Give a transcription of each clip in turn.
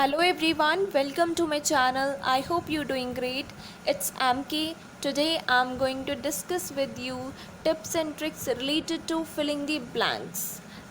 Hello everyone, welcome to my channel. I hope you're doing great. It's MK. Today I'm going to discuss with you tips and tricks related to filling the blanks.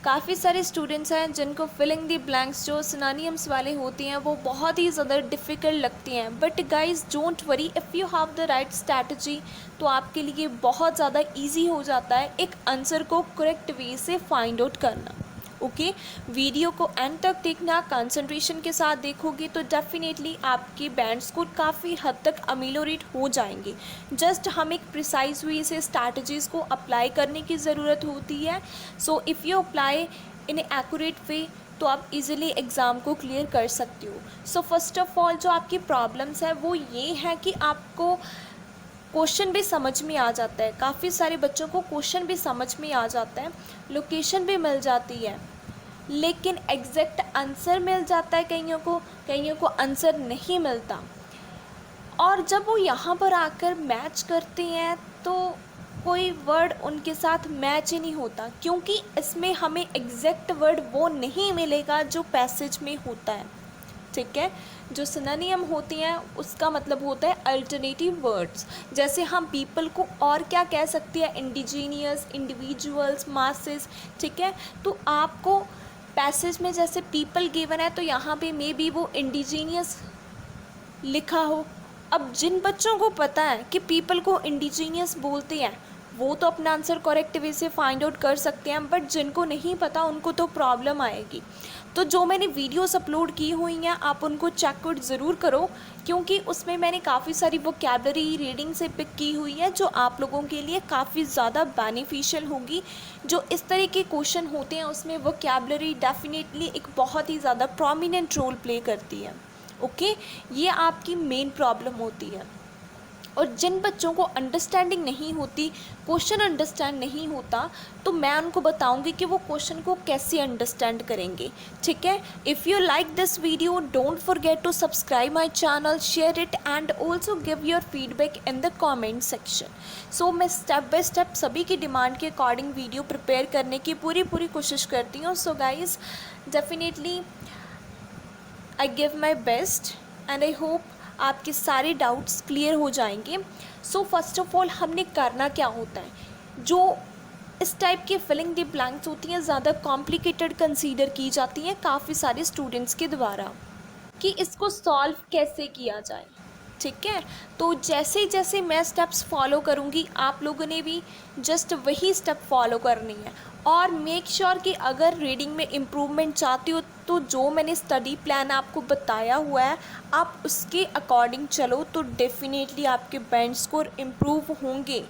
काफ़ी सारे students हैं जिनको filling दी blanks जो synonyms वाले होती हैं वो बहुत ही ज़्यादा डिफ़िकल्ट लगती हैं, but guys don't worry, if you have the right strategy तो आपके लिए बहुत ज़्यादा ईजी हो जाता है एक आंसर को करेक्ट वे से फाइंड आउट करना। ओके वीडियो को एंड तक देखना, कंसंट्रेशन के साथ देखोगे तो डेफिनेटली आपके बैंड स्कोर काफ़ी हद तक अमीलोरेट हो जाएंगे। जस्ट हम एक प्रिसाइज वे से स्ट्रैटेजीज़ को अप्लाई करने की ज़रूरत होती है। So if you apply in accurate way तो आप इजीली एग्ज़ाम को क्लियर कर सकते हो। सो फर्स्ट ऑफ ऑल जो आपकी प्रॉब्लम्स है वो ये है कि आपको क्वेश्चन भी समझ में आ जाता है, काफ़ी सारे बच्चों को क्वेश्चन भी समझ में आ जाता है, लोकेशन भी मिल जाती है, लेकिन एग्जैक्ट आंसर मिल जाता है कईयों को आंसर नहीं मिलता। और जब वो यहाँ पर आकर मैच करते हैं तो कोई वर्ड उनके साथ मैच ही नहीं होता, क्योंकि इसमें हमें एग्जैक्ट वर्ड वो नहीं मिलेगा जो पैसेज में होता है। ठीक है, जो सिनोनिम होती हैं उसका मतलब होता है अल्टरनेटिव वर्ड्स। जैसे हम पीपल को और क्या कह सकते हैं, इंडिजीनियस, इंडिविजुअल्स, मासेस। ठीक है, तो आपको पैसेज में जैसे पीपल गिवन है तो यहाँ पे मे बी वो इंडिजीनियस लिखा हो। अब जिन बच्चों को पता है कि पीपल को इंडिजीनियस बोलते हैं वो तो अपना आंसर करेक्ट वे से फाइंड आउट कर सकते हैं, बट जिनको नहीं पता उनको तो प्रॉब्लम आएगी। तो जो मैंने वीडियोस अपलोड की हुई हैं आप उनको चेकआउट ज़रूर करो, क्योंकि उसमें मैंने काफ़ी सारी वोकैबलरी रीडिंग से पिक की हुई है जो आप लोगों के लिए काफ़ी ज़्यादा बेनिफिशियल होगी। जो इस तरह के क्वेश्चन होते हैं उसमें वोकैबलरी डेफिनेटली एक बहुत ही ज़्यादा प्रोमिनेंट रोल प्ले करती है। ओके, ये आपकी मेन प्रॉब्लम होती है। और जिन बच्चों को अंडरस्टैंडिंग नहीं होती, क्वेश्चन अंडरस्टैंड नहीं होता, तो मैं उनको बताऊंगी कि वो क्वेश्चन को कैसे अंडरस्टैंड करेंगे। ठीक है, if you like this video don't forget to subscribe my channel, share it and also give your feedback in the comment section. So मैं स्टेप बाय स्टेप सभी की डिमांड के अकॉर्डिंग वीडियो प्रिपेयर करने की पूरी कोशिश करती हूँ। So guys definitely I give my best and I hope आपके सारे डाउट्स क्लियर हो जाएंगे। सो फर्स्ट ऑफ ऑल हमने करना क्या होता है, जो इस टाइप की फिलिंग द ब्लैंक्स होती हैं ज़्यादा कॉम्प्लिकेटेड कंसीडर की जाती हैं काफ़ी सारे स्टूडेंट्स के द्वारा कि इसको सॉल्व कैसे किया जाए। ठीक है, तो जैसे जैसे मैं स्टेप्स फॉलो करूँगी आप लोगों ने भी जस्ट वही स्टेप फॉलो करनी है। और मेक श्योर कि अगर रीडिंग में इम्प्रूवमेंट चाहती हो तो जो मैंने स्टडी प्लान आपको बताया हुआ है आप उसके अकॉर्डिंग चलो, तो डेफिनेटली आपके बैंड स्कोर इम्प्रूव होंगे,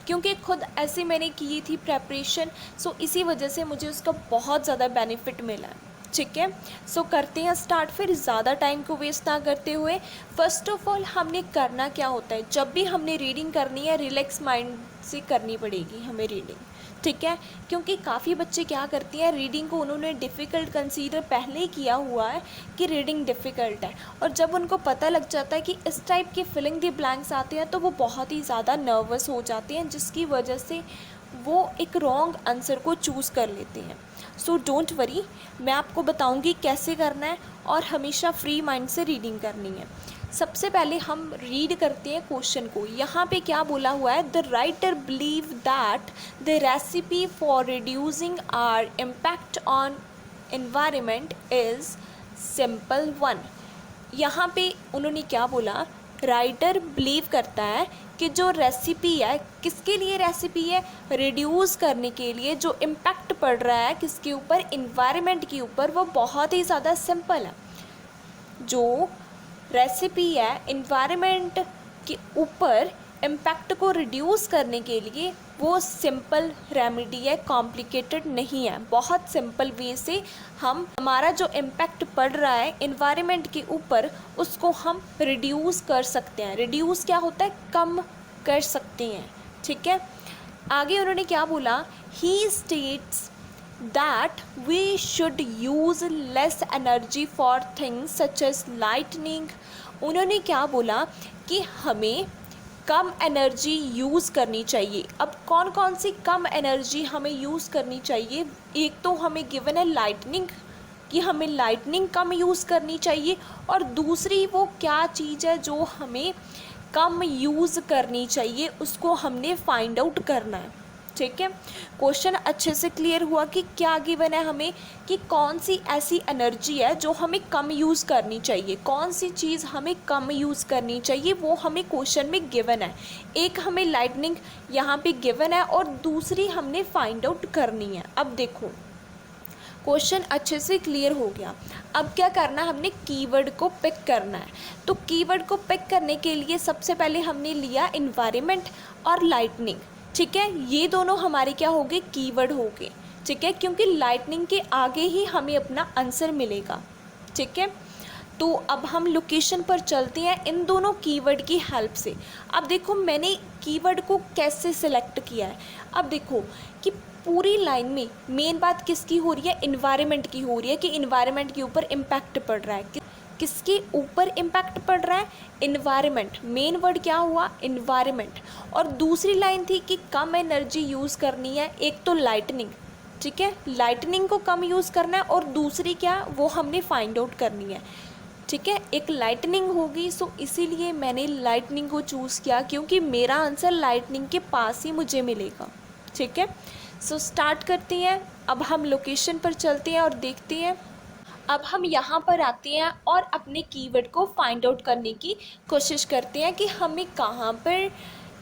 क्योंकि खुद ऐसे मैंने की थी प्रेपरेशन। सो इसी वजह से मुझे उसका बहुत ज़्यादा बेनिफिट मिला है। ठीक है, सो करते हैं स्टार्ट फिर ज़्यादा टाइम को वेस्ट ना करते हुए। फर्स्ट ऑफ ऑल हमने करना क्या होता है, जब भी हमने रीडिंग करनी है रिलैक्स माइंड से करनी पड़ेगी हमें रीडिंग। ठीक है, क्योंकि काफ़ी बच्चे क्या करती हैं, रीडिंग को उन्होंने डिफ़िकल्ट कंसीडर पहले ही किया हुआ है कि रीडिंग डिफ़िकल्ट है, और जब उनको पता लग जाता है कि इस टाइप के फिलिंग द ब्लैंक्स आते हैं तो वो बहुत ही ज़्यादा नर्वस हो जाते हैं, जिसकी वजह से वो एक रॉन्ग आंसर को चूज़ कर लेते हैं। सो डोंट वरी, मैं आपको बताऊंगी कैसे करना है और हमेशा फ्री माइंड से रीडिंग करनी है। सबसे पहले हम रीड करते हैं क्वेश्चन को। यहाँ पे क्या बोला हुआ है, the writer believe that the recipe for reducing our impact on environment is simple one. यहाँ पे उन्होंने क्या बोला, राइटर बिलीव करता है कि जो रेसिपी है, किसके लिए रेसिपी है, रिड्यूस करने के लिए, जो इम्पैक्ट पड़ रहा है किसके ऊपर, इन्वायरमेंट के ऊपर, वो बहुत ही ज़्यादा सिंपल है। जो रेसिपी है इन्वायरमेंट के ऊपर इम्पैक्ट को रिड्यूस करने के लिए वो सिंपल रेमेडी है, कॉम्प्लिकेटेड नहीं है। बहुत सिंपल वे से हम हमारा जो इम्पैक्ट पड़ रहा है इन्वायरमेंट के ऊपर उसको हम रिड्यूस कर सकते हैं। रिड्यूस क्या होता है, कम कर सकते हैं। ठीक है, आगे उन्होंने क्या बोला, ही states that we should use less energy for things such as lightning। उन्होंने क्या बोला कि हमें कम एनर्जी यूज़ करनी चाहिए। अब कौन कौन सी कम एनर्जी हमें यूज़ करनी चाहिए, एक तो हमें गिवन है लाइटनिंग कि हमें लाइटनिंग कम यूज़ करनी चाहिए, और दूसरी वो क्या चीज़ है जो हमें कम यूज़ करनी चाहिए, उसको हमने फाइंड आउट करना है। ठीक है, क्वेश्चन अच्छे से क्लियर हुआ कि क्या गिवन है हमें, कि कौन सी ऐसी एनर्जी है जो हमें कम यूज़ करनी चाहिए, कौन सी चीज़ हमें कम यूज़ करनी चाहिए, वो हमें क्वेश्चन में गिवन है। एक हमें लाइटनिंग यहाँ पे गिवन है और दूसरी हमने फाइंड आउट करनी है। अब देखो क्वेश्चन अच्छे से क्लियर हो गया। अब क्या करना है, हमने कीवर्ड को पिक करना है। तो कीवर्ड को पिक करने के लिए सबसे पहले हमने लिया इन्वायरमेंट और लाइटनिंग। ठीक है, ये दोनों हमारे क्या हो गए, कीवर्ड हो गए। ठीक है, क्योंकि लाइटनिंग के आगे ही हमें अपना आंसर मिलेगा। ठीक है, तो अब हम लोकेशन पर चलते हैं इन दोनों कीवर्ड की हेल्प से। अब देखो मैंने कीवर्ड को कैसे सिलेक्ट किया है। अब देखो कि पूरी लाइन में मेन बात किसकी हो रही है, इन्वायरमेंट की हो रही है, कि इन्वायरमेंट के ऊपर इम्पैक्ट पड़ रहा है। किसके ऊपर इम्पैक्ट पड़ रहा है, इन्वायरमेंट। मेन वर्ड क्या हुआ, इन्वायरमेंट। और दूसरी लाइन थी कि कम एनर्जी यूज़ करनी है, एक तो लाइटनिंग। ठीक है, लाइटनिंग को कम यूज़ करना है, और दूसरी क्या, वो हमने फाइंड आउट करनी है। ठीक है, एक लाइटनिंग होगी, सो इसीलिए मैंने लाइटनिंग को चूज़ किया, क्योंकि मेरा आंसर लाइटनिंग के पास ही मुझे मिलेगा। ठीक है, सो स्टार्ट करते हैं। अब हम लोकेशन पर चलते हैं और देखते हैं। अब हम यहाँ पर आते हैं और अपने कीवर्ड को फाइंड आउट करने की कोशिश करते हैं कि हमें कहाँ पर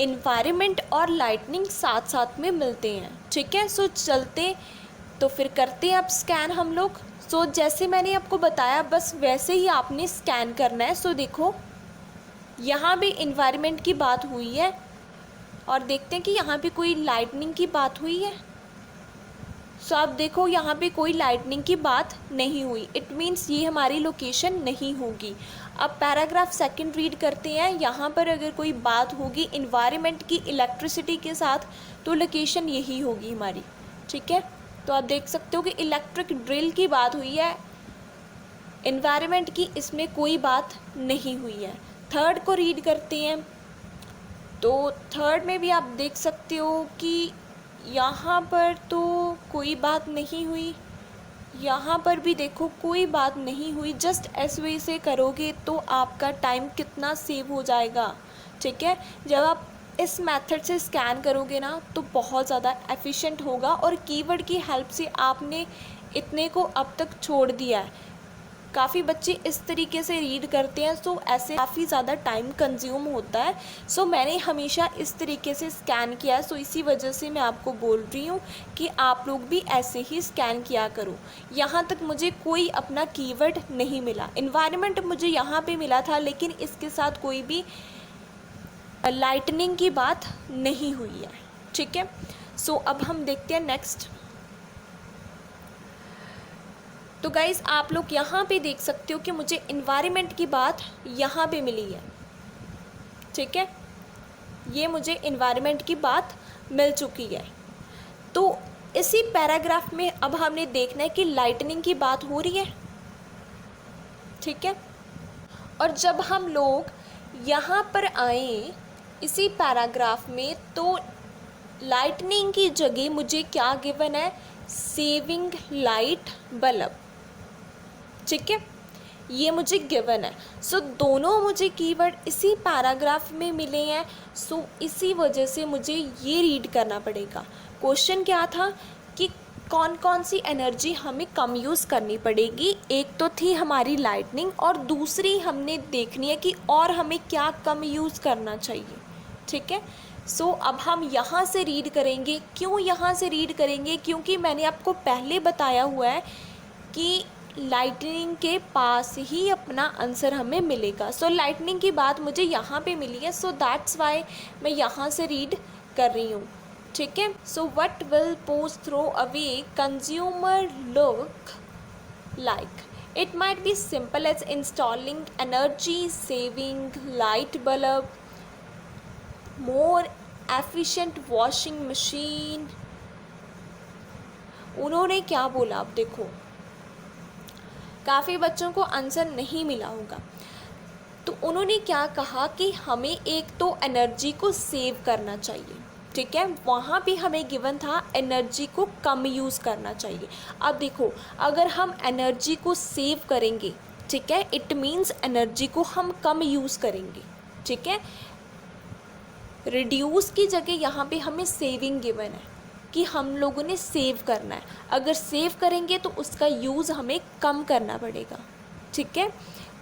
इन्वायरमेंट और लाइटनिंग साथ साथ में मिलते हैं। ठीक है, सो चलते तो फिर करते हैं अब स्कैन हम लोग। सो जैसे मैंने आपको बताया बस वैसे ही आपने स्कैन करना है। सो देखो यहाँ भी इन्वायरमेंट की बात हुई है, और देखते हैं कि यहाँ पे कोई लाइटनिंग की बात हुई है। सो आप देखो यहाँ पे कोई लाइटनिंग की बात नहीं हुई, इट मीन्स ये हमारी लोकेशन नहीं होगी। अब पैराग्राफ सेकंड रीड करते हैं। यहाँ पर अगर कोई बात होगी इन्वायरमेंट की, इलेक्ट्रिसिटी के साथ, तो लोकेशन यही होगी हमारी। ठीक है, तो आप देख सकते हो कि इलेक्ट्रिक ड्रिल की बात हुई है, इन्वायरमेंट की इसमें कोई बात नहीं हुई है। थर्ड को रीड करते हैं। तो थर्ड में भी आप देख सकते हो कि यहाँ पर तो कोई बात नहीं हुई, यहाँ पर भी देखो कोई बात नहीं हुई। जस्ट ऐसे से करोगे तो आपका टाइम कितना सेव हो जाएगा। ठीक है, जब आप इस मेथड से स्कैन करोगे ना तो बहुत ज़्यादा एफिशिएंट होगा, और कीवर्ड की हेल्प से आपने इतने को अब तक छोड़ दिया है। काफ़ी बच्चे इस तरीके से रीड करते हैं, सो ऐसे काफ़ी ज़्यादा टाइम कंज्यूम होता है। सो मैंने हमेशा इस तरीके से स्कैन किया है, सो इसी वजह से मैं आपको बोल रही हूँ कि आप लोग भी ऐसे ही स्कैन किया करो। यहाँ तक मुझे कोई अपना कीवर्ड नहीं मिला। इन्वायरमेंट मुझे यहाँ पे मिला था, लेकिन इसके साथ कोई भी लाइटनिंग की बात नहीं हुई है। ठीक है, सो अब हम देखते हैं नेक्स्ट। तो गाइज़ आप लोग यहाँ पे देख सकते हो कि मुझे इन्वायरमेंट की बात यहाँ पे मिली है। ठीक है, ये मुझे इन्वायरमेंट की बात मिल चुकी है। तो इसी पैराग्राफ में अब हमने देखना है कि लाइटनिंग की बात हो रही है। ठीक है, और जब हम लोग यहाँ पर आए इसी पैराग्राफ में, तो लाइटनिंग की जगह मुझे क्या गिवन है, सेविंग लाइट बल्ब। ठीक है, ये मुझे गिवन है। सो दोनों मुझे कीवर्ड इसी पैराग्राफ में मिले हैं, सो इसी वजह से मुझे ये रीड करना पड़ेगा। क्वेश्चन क्या था कि कौन कौन सी एनर्जी हमें कम यूज़ करनी पड़ेगी। एक तो थी हमारी लाइटनिंग, और दूसरी हमने देखनी है कि और हमें क्या कम यूज़ करना चाहिए। ठीक है, सो अब हम यहाँ से रीड करेंगे। क्यों यहाँ से रीड करेंगे, क्योंकि मैंने आपको पहले बताया हुआ है कि लाइटनिंग के पास ही अपना आंसर हमें मिलेगा। सो लाइटनिंग की बात मुझे यहाँ पे मिली है, सो दैट्स वाई मैं यहाँ से रीड कर रही हूँ। ठीक है, so what will post throw away consumer look like, it might be simple as installing energy saving light bulb, more efficient washing machine. उन्होंने क्या बोला, अब देखो काफ़ी बच्चों को आंसर नहीं मिला होगा। तो उन्होंने क्या कहा कि हमें एक तो एनर्जी को सेव करना चाहिए। ठीक है, वहाँ भी हमें गिवन था एनर्जी को कम यूज़ करना चाहिए। अब देखो, अगर हम एनर्जी को सेव करेंगे, ठीक है, इट मीन्स एनर्जी को हम कम यूज़ करेंगे, ठीक है। रिड्यूस की जगह यहाँ पे हमें सेविंग गिवन है कि हम लोगों ने सेव करना है। अगर सेव करेंगे तो उसका यूज़ हमें कम करना पड़ेगा, ठीक है।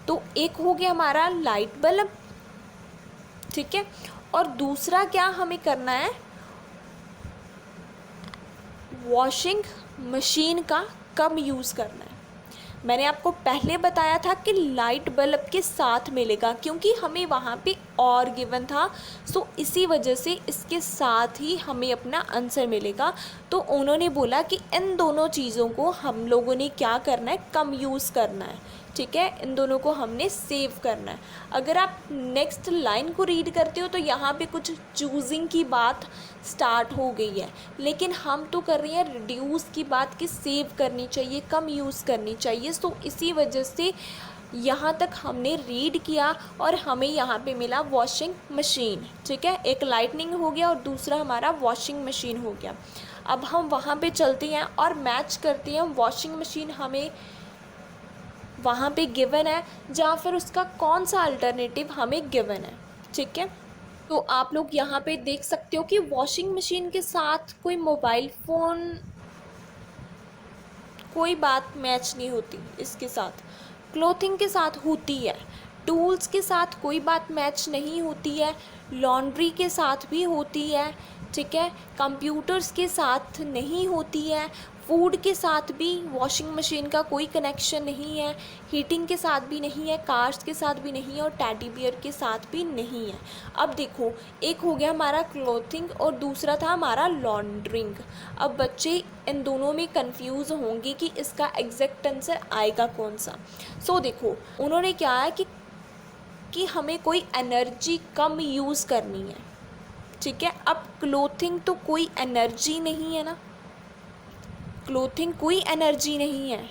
तो एक हो गया हमारा लाइट बल्ब, ठीक है, और दूसरा क्या हमें करना है, वॉशिंग मशीन का कम यूज़ करना है। मैंने आपको पहले बताया था कि लाइट बल्ब के साथ मिलेगा, क्योंकि हमें वहाँ पे और गिवन था, सो इसी वजह से इसके साथ ही हमें अपना आंसर मिलेगा। तो उन्होंने बोला कि इन दोनों चीज़ों को हम लोगों ने क्या करना है, कम यूज़ करना है, ठीक है, इन दोनों को हमने सेव करना है। अगर आप नेक्स्ट लाइन को रीड करते हो तो यहाँ पे कुछ चूजिंग की बात स्टार्ट हो गई है, लेकिन हम तो कर रहे हैं रिड्यूस की बात कि सेव करनी चाहिए, कम यूज़ करनी चाहिए। सो इसी वजह से यहाँ तक हमने रीड किया और हमें यहाँ पे मिला वॉशिंग मशीन, ठीक है। एक लाइटनिंग हो गया और दूसरा हमारा वॉशिंग मशीन हो गया। अब हम वहाँ पे चलते हैं और मैच करते हैं, वॉशिंग मशीन हमें वहाँ पे गिवन है या फिर उसका कौन सा अल्टरनेटिव हमें गिवन है, ठीक है। तो आप लोग यहाँ पे देख सकते हो कि वॉशिंग मशीन के साथ कोई मोबाइल फ़ोन, कोई बात मैच नहीं होती इसके साथ। क्लोथिंग के साथ होती है, टूल्स के साथ कोई बात मैच नहीं होती है, लॉन्ड्री के साथ भी होती है, ठीक है, कंप्यूटर्स के साथ नहीं होती है, फूड के साथ भी वॉशिंग मशीन का कोई कनेक्शन नहीं है, हीटिंग के साथ भी नहीं है, कार्स के साथ भी नहीं है और टेडी बियर के साथ भी नहीं है। अब देखो, एक हो गया हमारा क्लोथिंग और दूसरा था हमारा लॉन्ड्रिंग। अब बच्चे इन दोनों में कंफ्यूज होंगे कि इसका एग्जैक्ट आंसर आएगा कौन सा। सो देखो, उन्होंने क्या है कि हमें कोई एनर्जी कम यूज़ करनी है, ठीक है। अब क्लोथिंग तो कोई एनर्जी नहीं है ना, क्लोथिंग कोई एनर्जी नहीं है।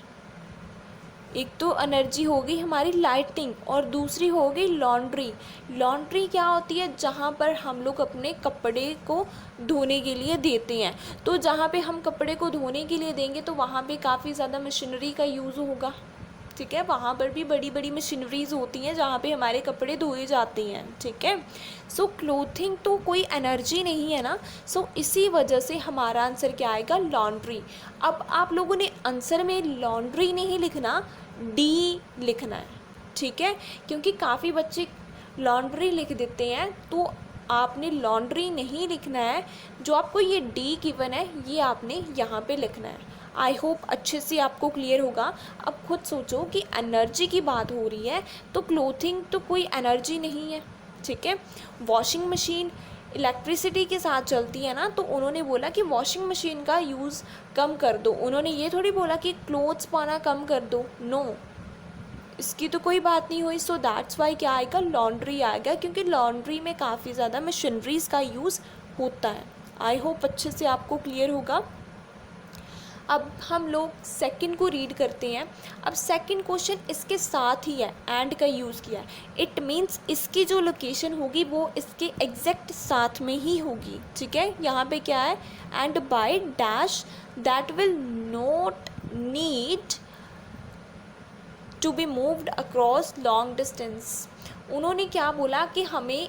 एक तो एनर्जी हो गई हमारी लाइटिंग और दूसरी हो गई लॉन्ड्री। लॉन्ड्री क्या होती है, जहाँ पर हम लोग अपने कपड़े को धोने के लिए देते हैं। तो जहाँ पे हम कपड़े को धोने के लिए देंगे तो वहाँ पे काफ़ी ज़्यादा मशीनरी का यूज़ होगा, ठीक है। वहाँ पर भी बड़ी बड़ी मशीनरीज होती हैं जहाँ पे हमारे कपड़े धोए जाते हैं, ठीक है। सो क्लोथिंग तो कोई एनर्जी नहीं है ना, सो इसी वजह से हमारा आंसर क्या आएगा, लॉन्ड्री। अब आप लोगों ने आंसर में लॉन्ड्री नहीं लिखना, डी लिखना है, ठीक है, क्योंकि काफ़ी बच्चे लॉन्ड्री लिख देते हैं, तो आपने लॉन्ड्री नहीं लिखना है। जो आपको ये डी गिवन है ये आपने यहाँ पे लिखना है। आई होप अच्छे से आपको क्लियर होगा। अब खुद सोचो कि एनर्जी की बात हो रही है तो क्लोथिंग तो कोई एनर्जी नहीं है, ठीक है। वॉशिंग मशीन इलेक्ट्रिसिटी के साथ चलती है ना, तो उन्होंने बोला कि वॉशिंग मशीन का यूज़ कम कर दो। उन्होंने ये थोड़ी बोला कि क्लोथ्स पाना कम कर दो, नो, इसकी तो कोई बात नहीं हुई। सो दैट्स वाई क्या आएगा, लॉन्ड्री आएगा, क्योंकि लॉन्ड्री में काफ़ी ज़्यादा मशीनरीज़ का यूज़ होता है। आई होप अच्छे से आपको क्लियर होगा। अब हम लोग सेकंड को रीड करते हैं। अब सेकंड क्वेश्चन इसके साथ ही है, एंड का यूज़ किया है, इट मीन्स इसकी जो लोकेशन होगी वो इसके एग्जैक्ट साथ में ही होगी, ठीक है। यहाँ पे क्या है, and by dash that will not need to be moved across long distance. उन्होंने क्या बोला कि हमें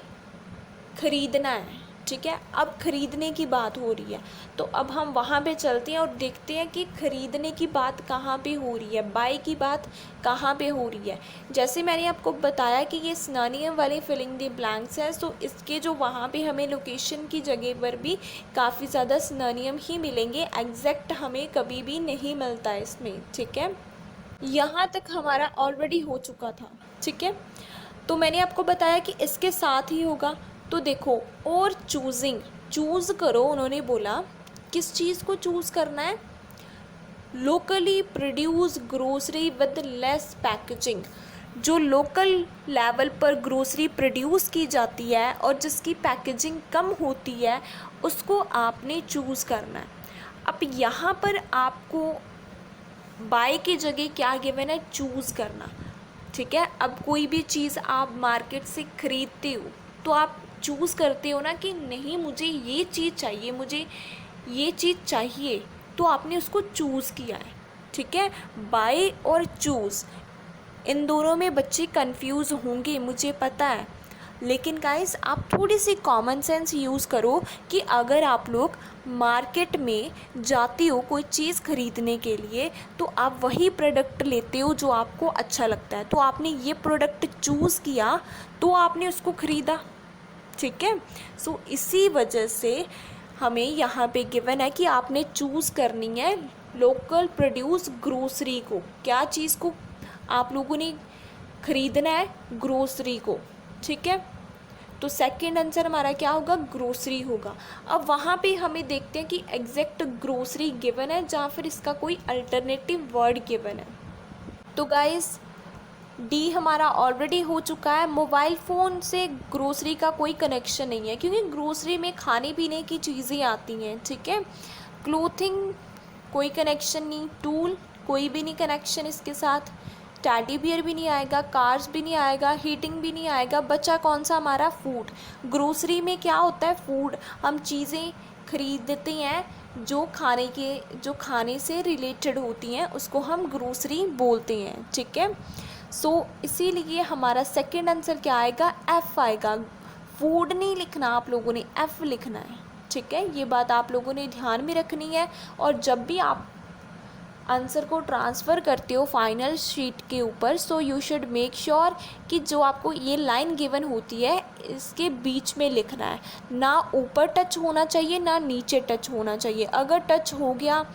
ख़रीदना है, ठीक है। अब ख़रीदने की बात हो रही है, तो अब हम वहाँ पे चलते हैं और देखते हैं कि ख़रीदने की बात कहाँ पे हो रही है, बाय की बात कहाँ पे हो रही है। जैसे मैंने आपको बताया कि ये सिनोनिम वाले फिलिंग द ब्लैंक्स है, सो इसके जो वहाँ पे हमें लोकेशन की जगह पर भी काफ़ी ज़्यादा सिनोनिम ही मिलेंगे, एग्जैक्ट हमें कभी भी नहीं मिलता है इसमें, ठीक है। यहाँ तक हमारा ऑलरेडी हो चुका था, ठीक है। तो मैंने आपको बताया कि इसके साथ ही होगा। तो देखो, और चूजिंग, चूज़ करो, उन्होंने बोला किस चीज़ को चूज़ करना है, locally produce grocery with less packaging. जो लोकल लेवल पर ग्रोसरी प्रोड्यूस की जाती है और जिसकी पैकेजिंग कम होती है उसको आपने चूज़ करना है। अब यहाँ पर आपको बाय की जगह क्या गिवन है, चूज़ करना, ठीक है। अब कोई भी चीज़ आप मार्केट से ख़रीदते हो तो आप चूज़ करते हो ना कि नहीं मुझे ये चीज़ चाहिए, मुझे ये चीज़ चाहिए, तो आपने उसको चूज़ किया है, ठीक है। बाय और चूज़, इन दोनों में बच्चे कंफ्यूज होंगे, मुझे पता है, लेकिन गाइस आप थोड़ी सी कॉमन सेंस यूज़ करो कि अगर आप लोग मार्केट में जाते हो कोई चीज़ ख़रीदने के लिए, तो आप वही प्रोडक्ट लेते हो जो आपको अच्छा लगता है। तो आपने ये प्रोडक्ट चूज़ किया तो आपने उसको ख़रीदा, ठीक है। सो इसी वजह से हमें यहाँ पे गिवन है कि आपने चूज़ करनी है लोकल प्रोड्यूस ग्रोसरी को। क्या चीज़ को आप लोगों ने ख़रीदना है? ग्रोसरी को, ठीक है। तो सेकंड आंसर हमारा क्या होगा? ग्रोसरी होगा। अब वहाँ पे हमें देखते हैं कि एग्जैक्ट ग्रोसरी गिवन है या फिर इसका कोई अल्टरनेटिव वर्ड गिवन है। तो गाइस डी हमारा ऑलरेडी हो चुका है। मोबाइल फ़ोन से ग्रोसरी का कोई कनेक्शन नहीं है, क्योंकि ग्रोसरी में खाने पीने की चीज़ें आती हैं, ठीक है। क्लोथिंग कोई कनेक्शन नहीं, टूल कोई भी नहीं कनेक्शन इसके साथ, टैडी बियर भी नहीं आएगा, कार्स भी नहीं आएगा, हीटिंग भी नहीं आएगा। बचा कौन सा हमारा? फूड। ग्रोसरी में क्या होता है? फूड। हम चीज़ें खरीदते हैं जो खाने से रिलेटेड होती हैं, उसको हम ग्रोसरी बोलते हैं, ठीक है। सो इसीलिए हमारा सेकंड आंसर क्या आएगा? एफ़ आएगा। फूड नहीं लिखना आप लोगों ने, एफ़ लिखना है, ठीक है। ये बात आप लोगों ने ध्यान में रखनी है। और जब भी आप आंसर को ट्रांसफ़र करते हो फाइनल शीट के ऊपर, so you should make sure कि जो आपको ये लाइन गिवन होती है इसके बीच में लिखना है। ना ऊपर टच होना चाहिए ना नीचे टच होना चाहिए। अगर टच हो गया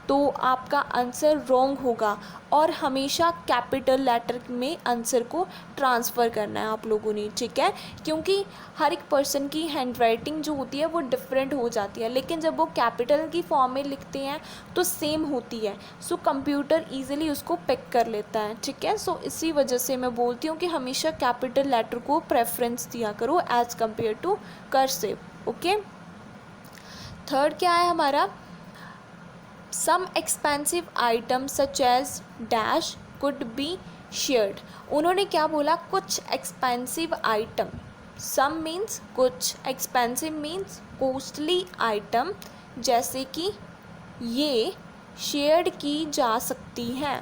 तो आपका आंसर रॉन्ग होगा। और हमेशा कैपिटल लेटर में आंसर को ट्रांसफ़र करना है आप लोगों ने, ठीक है। क्योंकि हर एक पर्सन की हैंड राइटिंग जो होती है वो डिफरेंट हो जाती है, लेकिन जब वो कैपिटल की फॉर्म में लिखते हैं तो सेम होती है। सो कंप्यूटर ईजिली उसको पिक कर लेता है, ठीक है। सो इसी वजह से मैं बोलती हूँ कि हमेशा कैपिटल लेटर को प्रेफरेंस दिया करो as compared to cursive, okay. Third क्या है हमारा? Some expensive items such as dash could be shared। उन्होंने क्या बोला? कुछ एक्सपेंसिव आइटम। सम मीन्स कुछ, एक्सपेंसिव मीन्स कॉस्टली आइटम, जैसे कि ये शेयर्ड की जा सकती हैं,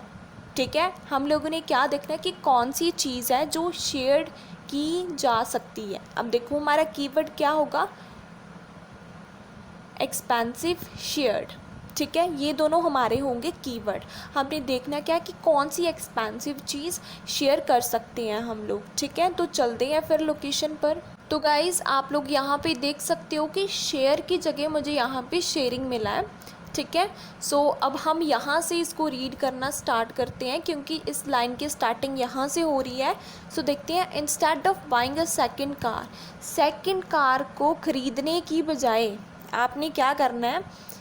ठीक है। हम लोगों ने क्या देखना है कि कौन सी चीज़ है जो शेयर्ड की जा सकती है। अब देखो हमारा कीवर्ड क्या होगा? एक्सपेंसिव, शेयर्ड, ठीक है। ये दोनों हमारे होंगे कीवर्ड। हमने देखना क्या है कि कौन सी एक्सपेंसिव चीज़ शेयर कर सकते हैं हम लोग, ठीक है। तो चलते हैं फिर लोकेशन पर। तो गाइज़ आप लोग यहाँ पे देख सकते हो कि शेयर की जगह मुझे यहाँ पे शेयरिंग मिला है, ठीक है। सो अब हम यहाँ से इसको रीड करना स्टार्ट करते हैं, क्योंकि इस लाइन की स्टार्टिंग यहाँ से हो रही है। सो देखते हैं, instead of buying a second car को ख़रीदने की बजाय आपने क्या करना है?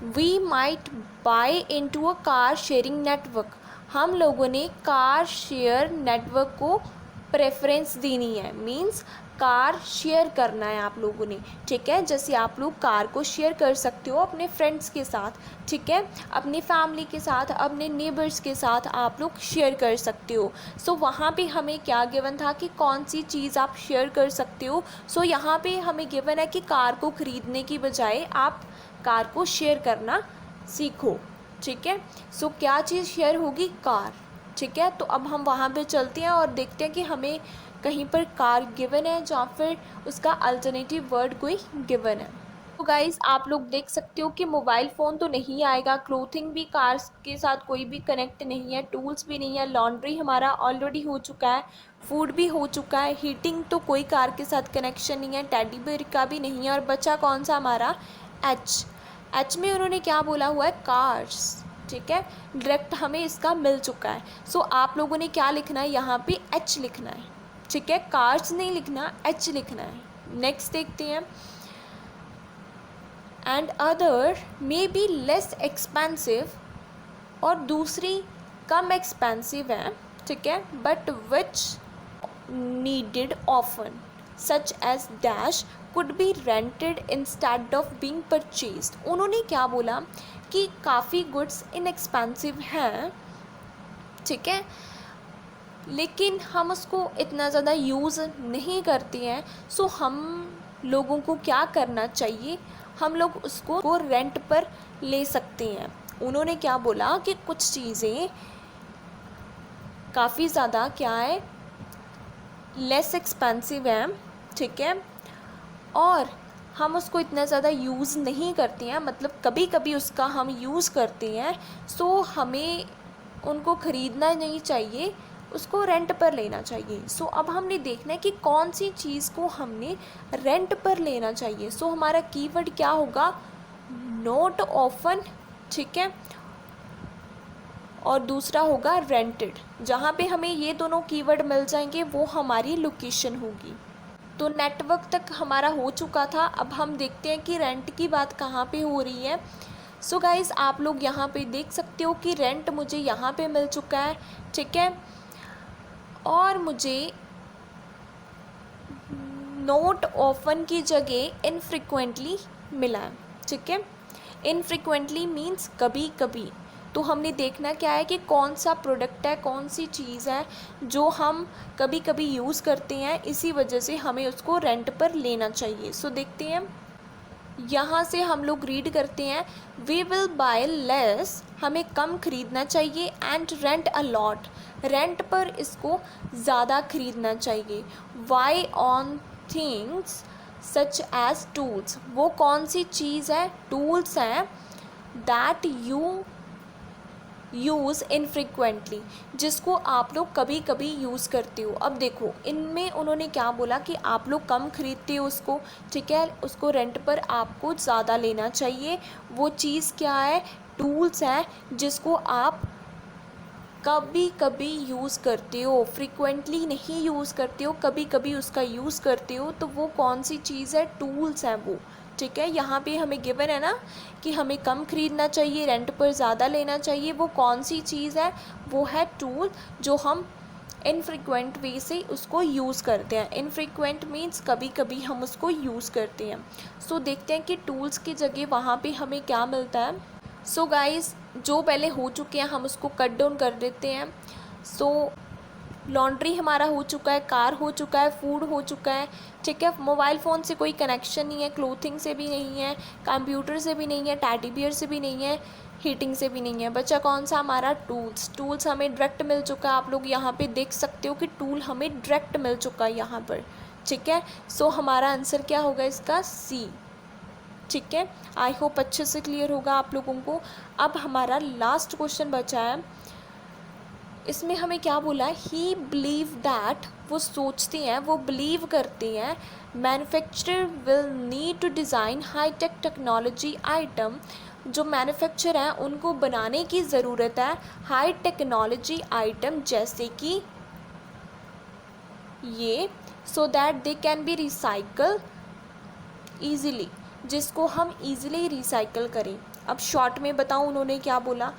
We might buy into a car sharing network. हम लोगों ने कार शेयर नेटवर्क को प्रेफरेंस देनी है, मींस कार शेयर करना है आप लोगों ने, ठीक है। जैसे आप लोग कार को शेयर कर सकते हो अपने फ्रेंड्स के साथ, ठीक है, अपनी फैमिली के साथ, अपने नेबर्स के साथ आप लोग शेयर कर सकते हो। सो वहाँ पे हमें क्या गिवन था कि कौन सी चीज़ आप शेयर कर सकते हो। सो यहाँ पे हमें गिवन है कि कार को ख़रीदने की बजाय आप कार को शेयर करना सीखो, ठीक है। सो क्या चीज़ शेयर होगी? कार, ठीक है। तो अब हम वहाँ पे चलते हैं और देखते हैं कि हमें कहीं पर कार गिवन है या फिर उसका अल्टरनेटिव वर्ड कोई गिवन है। तो गाइज़ आप लोग देख सकते हो कि मोबाइल फ़ोन तो नहीं आएगा, क्लोथिंग भी कार्स के साथ कोई भी कनेक्ट नहीं है, टूल्स भी नहीं है, लॉन्ड्री हमारा ऑलरेडी हो चुका है, फूड भी हो चुका है, हीटिंग तो कोई कार के साथ कनेक्शन नहीं है, टेडी बेयर का भी नहीं है। और बचा कौन सा हमारा? एच में उन्होंने क्या बोला हुआ है? कार्स, ठीक है। डायरेक्ट हमें इसका मिल चुका है। सो आप लोगों ने क्या लिखना है? यहाँ पे एच लिखना है, ठीक है। कार्स नहीं लिखना, एच लिखना है। नेक्स्ट देखते हैं, and other may be less expensive, और दूसरी कम एक्सपेंसिव है, ठीक है, but which needed often such as dash could be rented instead of being purchased. उन्होंने क्या बोला कि काफ़ी गुड्स इनएक्सपेंसिव हैं, ठीक है, लेकिन हम उसको इतना ज़्यादा यूज़ नहीं करते हैं। सो हम लोगों को क्या करना चाहिए, हम लोग उसको रेंट पर ले सकते हैं। उन्होंने क्या बोला कि कुछ चीज़ें काफ़ी ज़्यादा क्या है, लेस एक्सपेंसिव है, ठीक है, और हम उसको इतना ज़्यादा यूज़ नहीं करते हैं, मतलब कभी कभी उसका हम यूज़ करते हैं। सो हमें उनको ख़रीदना नहीं चाहिए, उसको रेंट पर लेना चाहिए। सो अब हमने देखना है कि कौन सी चीज़ को हमने रेंट पर लेना चाहिए। सो हमारा कीवर्ड क्या होगा, नॉट ऑफन, ठीक है, और दूसरा होगा रेंटेड। जहाँ पे हमें ये दोनों कीवर्ड मिल जाएंगे वो हमारी लोकेशन होगी। तो नेटवर्क तक हमारा हो चुका था। अब हम देखते हैं कि रेंट की बात कहाँ पे हो रही है। सो गाइज़, आप लोग यहाँ पे देख सकते हो कि रेंट मुझे यहाँ पे मिल चुका है, ठीक है, और मुझे नॉट ऑफन की जगह इनफ्रिक्वेंटली मिला है, ठीक है। इनफ्रिक्वेंटली मीन्स कभी कभी। तो हमने देखना क्या है कि कौन सा प्रोडक्ट है, कौन सी चीज़ है जो हम कभी कभी यूज़ करते हैं, इसी वजह से हमें उसको रेंट पर लेना चाहिए। सो देखते हैं, यहाँ से हम लोग रीड करते हैं, वी विल बाय लेस, हमें कम खरीदना चाहिए, and rent a lot, rent पर इसको ज़्यादा खरीदना चाहिए। Why on things such as tools, वो कौन सी चीज़ है, टूल्स हैं, दैट यू यूज़ इनफ्रिक्वेंटली, जिसको आप लोग कभी कभी यूज़ करते हो। अब देखो, इनमें उन्होंने क्या बोला कि आप लोग कम खरीदते हो उसको, ठीक है, उसको रेंट पर आपको ज़्यादा लेना चाहिए। वो चीज़ क्या है, टूल्स हैं, जिसको आप कभी कभी यूज़ करते हो, फ्रिक्वेंटली नहीं यूज़ करते हो, कभी कभी उसका यूज़ करते हो। तो वो कौन सी चीज़ है, टूल्स हैं वो, ठीक है। यहाँ पे हमें गिवन है ना कि हमें कम खरीदना चाहिए, रेंट पर ज़्यादा लेना चाहिए। वो कौन सी चीज़ है, वो है टूल, जो हम इनफ्रिक्वेंट वे से उसको यूज़ करते हैं। इनफ्रिक्वेंट मीन्स कभी कभी हम उसको यूज़ करते हैं। सो देखते हैं कि टूल्स की जगह वहाँ पे हमें क्या मिलता है। सो गाइस, जो पहले हो चुके हैं हम उसको कट डाउन कर देते हैं। सो लॉन्ड्री हमारा हो चुका है, कार हो चुका है, फूड हो चुका है, ठीक है। मोबाइल फ़ोन से कोई कनेक्शन नहीं है, क्लोथिंग से भी नहीं है, कंप्यूटर से भी नहीं है, टैडी बियर से भी नहीं है, हीटिंग से भी नहीं है। बचा कौन सा हमारा, टूल्स। टूल्स हमें डायरेक्ट मिल चुका है, आप लोग यहाँ पे देख सकते हो कि टूल हमें डायरेक्ट मिल चुका है यहाँ पर, ठीक है। सो हमारा आंसर क्या होगा इसका, सी, ठीक है। आई होप अच्छे से क्लियर होगा आप लोगों को। अब हमारा लास्ट क्वेश्चन बचा है, इसमें हमें क्या बोला है, ही बिलीव दैट, वो सोचते हैं, वो बिलीव करते हैं, manufacturer will need to design high tech technology item, जो मैन्युफैक्चर हैं उनको बनाने की ज़रूरत है हाई टेक्नोलॉजी आइटम, जैसे कि ये, so that they can be recycle easily, जिसको हम ईज़िली रिसाइकल करें। अब शॉर्ट में बताऊँ उन्होंने क्या बोला,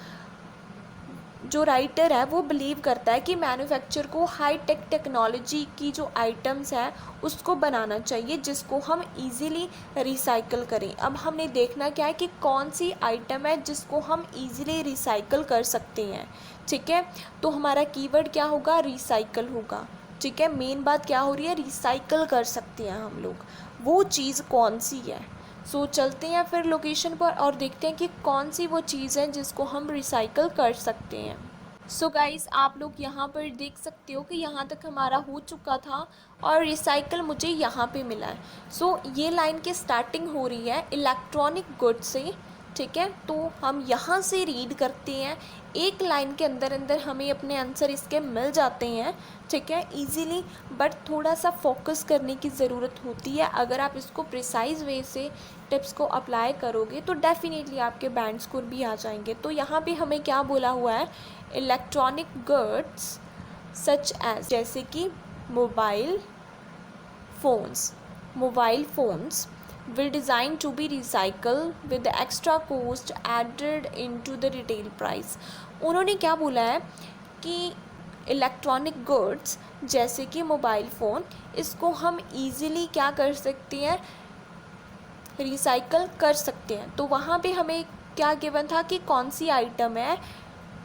जो राइटर है वो बिलीव करता है कि मैन्युफैक्चर को हाई टेक टेक्नोलॉजी की जो आइटम्स हैं उसको बनाना चाहिए, जिसको हम इजीली रिसाइकल करें। अब हमने देखना क्या है कि कौन सी आइटम है जिसको हम इजीली रिसाइकल कर सकते हैं, ठीक है। तो हमारा कीवर्ड क्या होगा, रिसाइकल होगा, ठीक है। मेन बात क्या हो रही है, रिसाइकल कर सकते हैं हम लोग, वो चीज़ कौन सी है। सो चलते हैं फिर लोकेशन पर और देखते हैं कि कौन सी वो चीज़ है जिसको हम रिसाइकल कर सकते हैं। सो गाइस, आप लोग यहाँ पर देख सकते हो कि यहाँ तक हमारा हो चुका था और रिसाइकल मुझे यहाँ पे मिला है। सो ये लाइन की स्टार्टिंग हो रही है इलेक्ट्रॉनिक गुड्स से, ठीक है। तो हम यहाँ से रीड करते हैं, एक लाइन के अंदर अंदर हमें अपने आंसर इसके मिल जाते हैं, ठीक है, इजीली। बट थोड़ा सा फोकस करने की ज़रूरत होती है। अगर आप इसको प्रिसाइज वे से टिप्स को अप्लाई करोगे तो डेफिनेटली आपके बैंड स्कोर भी आ जाएंगे। तो यहाँ पे हमें क्या बोला हुआ है, इलेक्ट्रॉनिक गुड्स सच एज, जैसे कि mobile phones will designed to be recycled with the extra cost added into the retail price। उन्होंने क्या बोला है कि इलेक्ट्रॉनिक गुड्स जैसे कि मोबाइल फ़ोन, इसको हम इजीली क्या कर सकते हैं, रिसाइकल कर सकते हैं। तो वहाँ पे हमें क्या गिवन था कि कौन सी आइटम है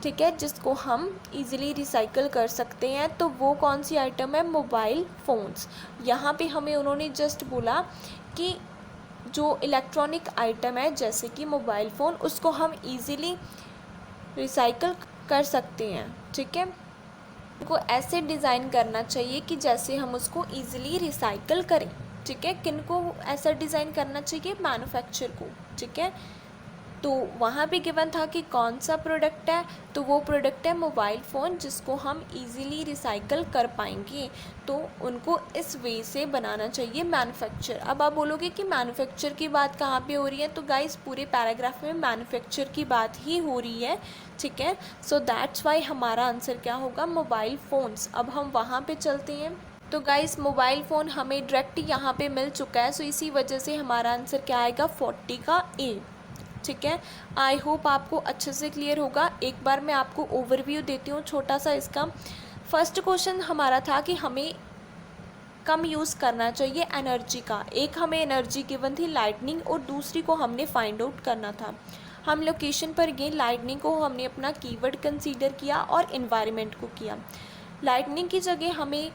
ठीक है, जिसको हम इजीली रिसाइकल कर सकते हैं। तो वो कौन सी आइटम है? Mobile phones. यहाँ पे हमें उन्होंने जस्ट बोला कि जो इलेक्ट्रॉनिक आइटम है जैसे कि मोबाइल फ़ोन, उसको हम इजीली रिसाइकल कर सकते हैं। ठीक है, को ऐसे डिज़ाइन करना चाहिए कि जैसे हम उसको ईज़िली रिसाइकल करें। ठीक है, किन को ऐसा डिज़ाइन करना चाहिए? मैन्युफैक्चर को। ठीक है, तो वहाँ पे गिवन था कि कौन सा प्रोडक्ट है, तो वो प्रोडक्ट है मोबाइल फ़ोन, जिसको हम इजीली रिसाइकल कर पाएंगे। तो उनको इस वे से बनाना चाहिए मैन्युफैक्चर। अब आप बोलोगे कि मैन्युफैक्चर की बात कहाँ पे हो रही है? तो गाइस पूरे पैराग्राफ में मैन्युफैक्चर की बात ही हो रही है। ठीक है, सो दैट्स वाई हमारा आंसर क्या होगा? Mobile phones. अब हम वहाँ पे चलते हैं। तो गाइस मोबाइल फ़ोन हमें डायरेक्ट यहाँ पे मिल चुका है, सो इसी वजह से हमारा आंसर क्या आएगा? 40 का ए। ठीक है, आई होप आपको अच्छे से क्लियर होगा। एक बार मैं आपको ओवरव्यू देती हूँ छोटा सा इसका। फर्स्ट क्वेश्चन हमारा था कि हमें कम यूज़ करना चाहिए एनर्जी का। एक हमें एनर्जी गिवन थी लाइटनिंग, और दूसरी को हमने फाइंड आउट करना था। हम लोकेशन पर गए, लाइटनिंग को हमने अपना कीवर्ड कंसीडर किया और इन्वायरमेंट को किया। लाइटनिंग की जगह हमें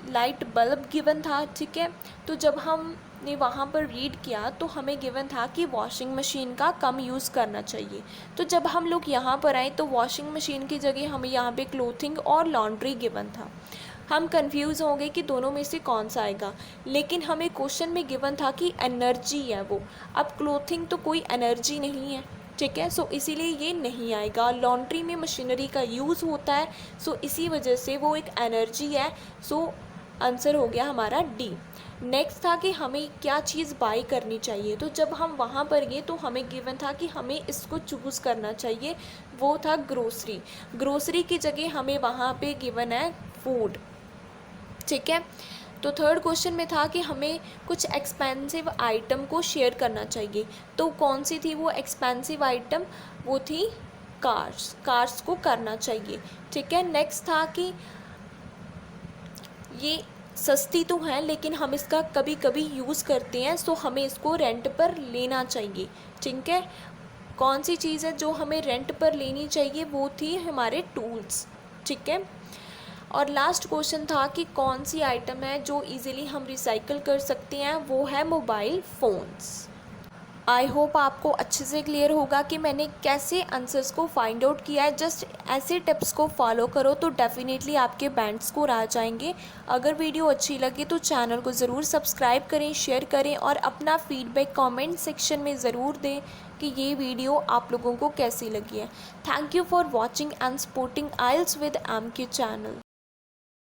लाइट बल्ब गिवन था। ठीक है, तो जब हमने वहाँ पर रीड किया तो हमें गिवन था कि वॉशिंग मशीन का कम यूज़ करना चाहिए। तो जब हम लोग यहाँ पर आए तो वॉशिंग मशीन की जगह हमें यहाँ पे क्लोथिंग और लॉन्ड्री गिवन था। हम कंफ्यूज हो गए कि दोनों में से कौन सा आएगा, लेकिन हमें क्वेश्चन में गिवन था कि एनर्जी है वो। अब क्लोथिंग तो कोई एनर्जी नहीं है। ठीक है, सो इसीलिए ये नहीं आएगा। लॉन्ड्री में मशीनरी का यूज़ होता है, सो इसी वजह से वो एक एनर्जी है। सो आंसर हो गया हमारा डी। नेक्स्ट था कि हमें क्या चीज़ बाई करनी चाहिए। तो जब हम वहाँ पर गए तो हमें गिवन था कि हमें इसको चूज़ करना चाहिए, वो था ग्रोसरी। ग्रोसरी की जगह हमें वहाँ पे गिवन है फूड। ठीक है, तो थर्ड क्वेश्चन में था कि हमें कुछ एक्सपेंसिव आइटम को शेयर करना चाहिए। तो कौन सी थी वो एक्सपेंसिव आइटम? वो थी कार्स। कार्स को करना चाहिए। ठीक है, नेक्स्ट था कि ये सस्ती तो है लेकिन हम इसका कभी कभी यूज़ करते हैं, सो हमें इसको रेंट पर लेना चाहिए। ठीक है, कौन सी चीज़ है जो हमें रेंट पर लेनी चाहिए? वो थी हमारे टूल्स। ठीक है, और लास्ट क्वेश्चन था कि कौन सी आइटम है जो इजीली हम रिसाइकल कर सकते हैं? वो है मोबाइल फ़ोन्स। आई होप आपको अच्छे से क्लियर होगा कि मैंने कैसे आंसर्स को फाइंड आउट किया है। जस्ट ऐसे टिप्स को फॉलो करो तो डेफिनेटली आपके बैंड स्कोर आ जाएंगे। अगर वीडियो अच्छी लगे तो चैनल को ज़रूर सब्सक्राइब करें, शेयर करें और अपना फीडबैक कमेंट सेक्शन में ज़रूर दें कि ये वीडियो आप लोगों को कैसी लगी है। Thank you for watching and supporting isles with M K channel.